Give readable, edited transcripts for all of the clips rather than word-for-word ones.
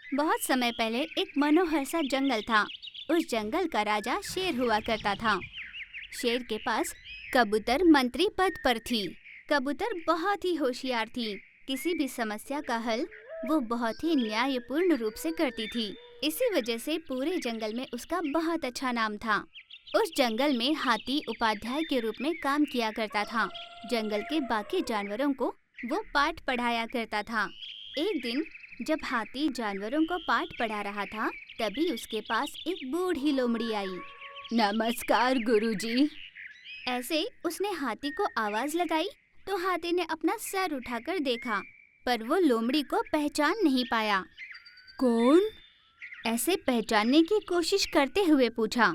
बहुत समय पहले एक मनोहर सा जंगल था। उस जंगल का राजा शेर हुआ करता था। शेर के पास कबूतर मंत्री पद पर थी। कबूतर बहुत ही होशियार थी। किसी भी समस्या का हल वो बहुत ही न्यायपूर्ण रूप से करती थी। इसी वजह से पूरे जंगल में उसका बहुत अच्छा नाम था। उस जंगल में हाथी उपाध्याय के रूप में काम किया करता था। जंगल के बाकी जानवरों को वो पाठ पढ़ाया करता था। एक दिन जब हाथी जानवरों को पाठ पढ़ा रहा था, तभी उसके पास एक बूढ़ी लोमड़ी आई। नमस्कार गुरुजी। ऐसे उसने हाथी को आवाज लगाई तो हाथी ने अपना सर उठाकर देखा, पर वो लोमड़ी को पहचान नहीं पाया। कौन? ऐसे पहचानने की कोशिश करते हुए पूछा।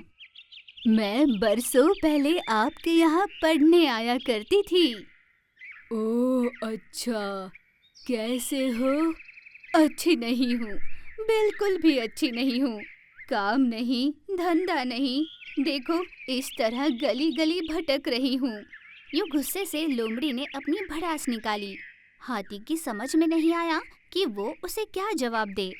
मैं बरसों पहले आपके यहाँ पढ़ने आया करती थी। ओह अच्छा, कैसे हो? अच्छी नहीं हूँ, बिल्कुल भी अच्छी नहीं हूँ। काम नहीं, धंधा नहीं, देखो इस तरह गली गली भटक रही हूँ। यूँ गुस्से से लोमड़ी ने अपनी भड़ास निकाली। हाथी की समझ में नहीं आया कि वो उसे क्या जवाब दे।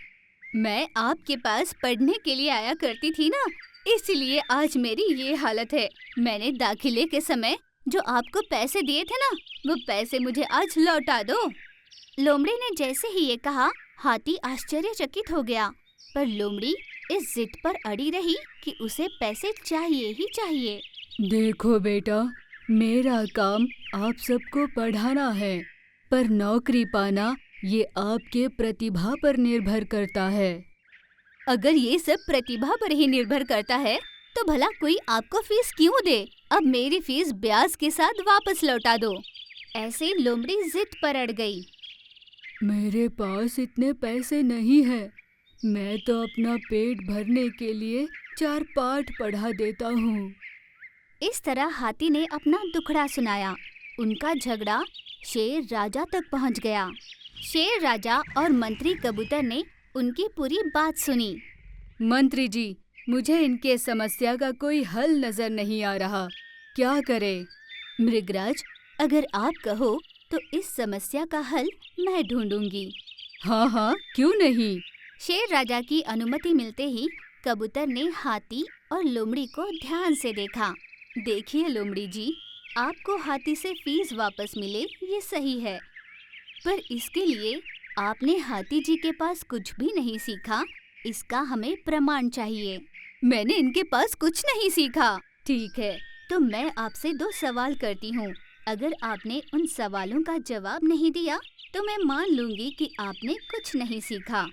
मैं आपके पास पढ़ने के लिए आया करती थी ना, इसलिए आज मेरी ये हालत है। मैंने दाखिले के समय जो आपको पैसे दिए थे ना, वो पैसे मुझे आज लौटा दो। लोमड़ी ने जैसे ही ये कहा, हाथी आश्चर्यचकित हो गया, पर लोमड़ी इस जिद पर अड़ी रही कि उसे पैसे चाहिए ही चाहिए। देखो बेटा, मेरा काम आप सबको पढ़ाना है, पर नौकरी पाना ये आपके प्रतिभा पर निर्भर करता है। अगर ये सब प्रतिभा पर ही निर्भर करता है, तो भला कोई आपको फीस क्यों दे? अब मेरी फीस ब्याज के साथ वापस लौटा दो। ऐसे लोमड़ी जिद पर अड़ गई। मेरे पास इतने पैसे नहीं हैं। मैं तो अपना पेट भरने के लिए 4 पाठ पढ़ा देता हूँ। इस तरह हाथी ने अपना दुखड़ा सुनाया। उनका झगड़ा शेर राजा तक पहुँच गया। शेर राजा और मंत्री कबूतर ने उनकी पूरी बात सुनी। मंत्री जी, मुझे इनके समस्या का कोई हल नजर नहीं आ रहा। क्या करें? मृगराज, अगर आप कहो तो इस समस्या का हल मैं ढूंढूंगी। हाँ हाँ, क्यों नहीं? शेर राजा की अनुमति मिलते ही कबूतर ने हाथी और लोमड़ी को ध्यान से देखा। देखिए लोमड़ी जी, आपको हाथी से फीस वापस मिले ये सही है, पर इसके लिए आपने हाथी जी के पास कुछ भी नहीं सीखा। इसका हमें प्रमाण चाहिए। मैंने इनके पास कुछ नहीं सीखा। ठीक है, तो मैं आपसे 2 सवाल करती हूँ। अगर आपने उन सवालों का जवाब नहीं दिया तो मैं मान लूंगी कि आपने कुछ नहीं सीखा।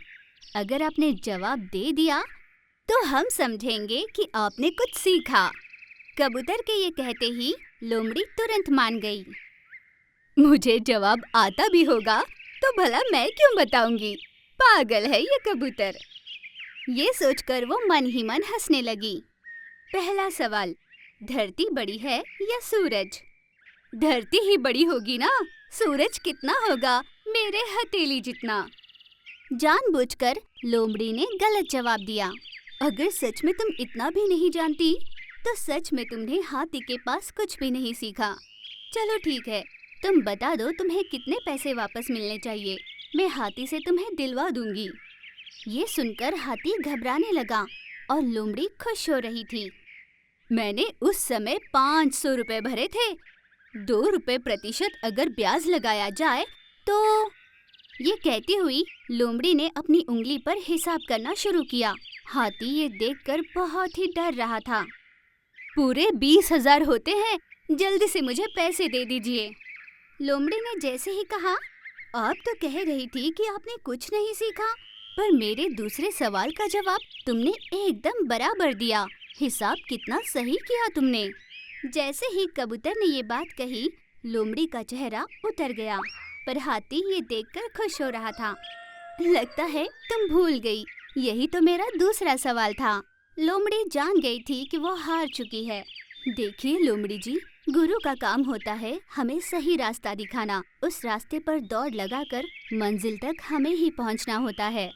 अगर आपने जवाब दे दिया तो हम समझेंगे कि आपने कुछ सीखा। कबूतर के ये कहते ही लोमड़ी तुरंत मान गई। मुझे जवाब आता भी होगा तो भला मैं क्यों बताऊंगी? पागल है ये कबूतर। ये सोचकर वो मन ही मन हंसने लगी। पहला सवाल, धरती बड़ी है या सूरज? धरती ही बड़ी होगी ना, सूरज कितना होगा? मेरे हथेली जितना। जानबूझकर लोमड़ी ने गलत जवाब दिया। अगर सच में तुम इतना भी नहीं जानती, तो सच में तुमने हाथी के पास कुछ भी नहीं सीखा। चलो ठीक है, तुम बता दो तुम्हें कितने पैसे वापस मिलने चाहिए। मैं हाथी से तुम्हें दिलवा दूंगी। ये सुनकर हाथी घबराने लगा और लोमड़ी खुश हो रही थी। मैंने उस समय 500 रुपए भरे थे। 2 रुपए प्रतिशत अगर ब्याज लगाया जाए तो। ये कहती हुई लोमड़ी ने अपनी उंगली पर हिसाब करना शुरू किया। हाथी ये देखकर बहुत ही डर रहा था। पूरे 20,000 होते हैं, जल्दी से मुझे पैसे दे दीजिए। लोमड़ी ने जैसे ही कहा, आप तो कह रही थी कि आपने कुछ नहीं सीखा, पर मेरे दूसरे सवाल का जवाब तुमने एकदम बराबर दिया। हिसाब कितना सही किया तुमने। जैसे ही कबूतर ने ये बात कही, लोमड़ी का चेहरा उतर गया, पर हाथी ये देखकर खुश हो रहा था। लगता है तुम भूल गई, यही तो मेरा दूसरा सवाल था। लोमड़ी जान गई थी कि वो हार चुकी है। देखिए लोमड़ी जी, गुरु का काम होता है हमें सही रास्ता दिखाना। उस रास्ते पर दौड़ लगाकर मंजिल तक हमें ही पहुंचना होता है।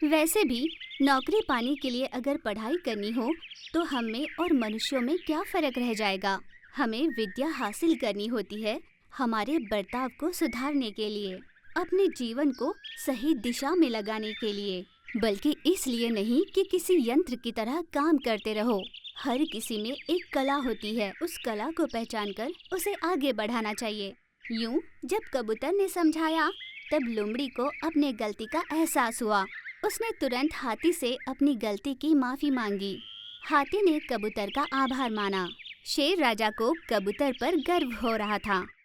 वैसे भी नौकरी पाने के लिए अगर पढ़ाई करनी हो तो हम में और मनुष्यों में क्या फर्क रह जाएगा। हमें विद्या हासिल करनी होती है हमारे बर्ताव को सुधारने के लिए, अपने जीवन को सही दिशा में लगाने के लिए। बल्कि इसलिए नहीं कि किसी यंत्र की तरह काम करते रहो। हर किसी में एक कला होती है, उस कला को पहचानकर उसे आगे बढ़ाना चाहिए। यूं जब कबूतर ने समझाया, तब लोमड़ी को अपने गलती का एहसास हुआ। उसने तुरंत हाथी से अपनी गलती की माफी मांगी। हाथी ने कबूतर का आभार माना। शेर राजा को कबूतर पर गर्व हो रहा था।